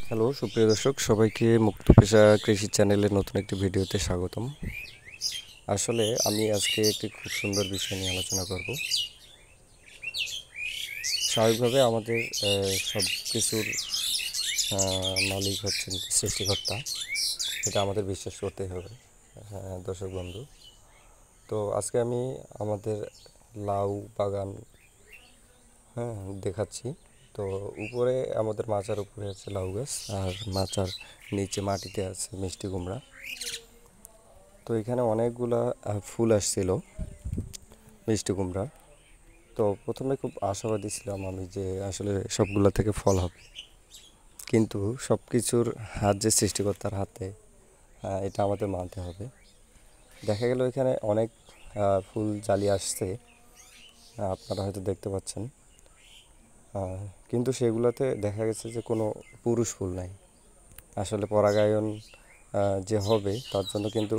Hello সুপ্রিয় দর্শক, সবাইকে মুক্ত পেশা কৃষি চ্যানেলের নতুন একটি ভিডিওতে স্বাগতম। আসলে আমি আজকে একটি খুব সুন্দর বিষয় নিয়ে আলোচনা করব। স্বাভাবিকভাবে আমাদের সব কিছুর মালিক হচ্ছেন সৃষ্টিকর্তা, এটা আমাদের বিশ্বাস করতেই হবে। দর্শক বন্ধু, তো আজকে আমি আমাদের লাউ বাগান দেখাচ্ছি। তো উপরে আমাদের মাচার উপরে আছে লাউ গাছ, আর মাচার নিচে মাটিতে আছে মিষ্টি কুমড়া। তো এখানে অনেকগুলা ফুল আসছিল মিষ্টি কুমড়ার। তো প্রথমে খুব আশাবাদী ছিলাম আমি যে আসলে সবগুলা থেকে ফল হবে, কিন্তু সব কিছুর হাত যে সৃষ্টিকর্তার হাতে, এটা আমাদের মানতে হবে। দেখা গেল এখানে অনেক ফুল জালি আসছে, আপনারা হয়তো দেখতে পাচ্ছেন, কিন্তু সেগুলোতে দেখা গেছে যে কোনো পুরুষ ফুল নাই। আসলে পরাগায়ন যে হবে তার জন্য কিন্তু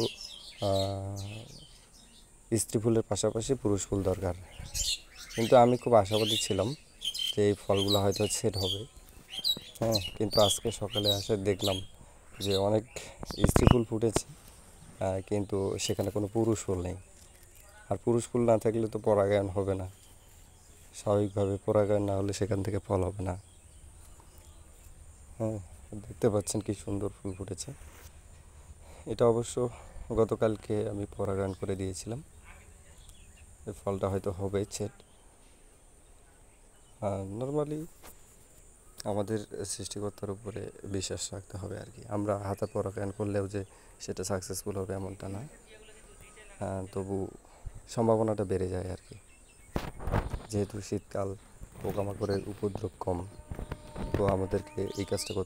স্ত্রী ফুলের পাশাপাশি পুরুষ ফুল দরকার। কিন্তু আমি খুব আশাবাদী ছিলাম যে এই ফলগুলো হয়তো সেট হবে। কিন্তু আজকে সকালে এসে দেখলাম যে অনেক স্ত্রী ফুল ফুটেছে, কিন্তু সেখানে কোনো পুরুষ ফুল নেই। আর পুরুষ ফুল না থাকলে তো পরাগায়ন হবে না, স্বাভাবিকভাবে পরাগায়ন না হলে সেখান থেকে ফল হবে না। দেখতে পাচ্ছেন কি সুন্দর ফুল ফুটেছে। এটা অবশ্য গতকালকে আমি পরাগায়ন করে দিয়েছিলাম। এই ফলটা হয়তো হবে সেট। নর্মালি আমাদের সৃষ্টিকর্তার উপরে বিশ্বাস রাখতে হবে আর কি। আমরা হাতে পরাগায়ন করলেও যে সেটা সাকসেসফুল হবে এমনটা না, তবু সম্ভাবনাটা বেড়ে যায় আর কি। যেহেতু শীতকাল, পোকামাকড়ের উপদ্রব কম, তো আমাদেরকে এই কাজটা করতে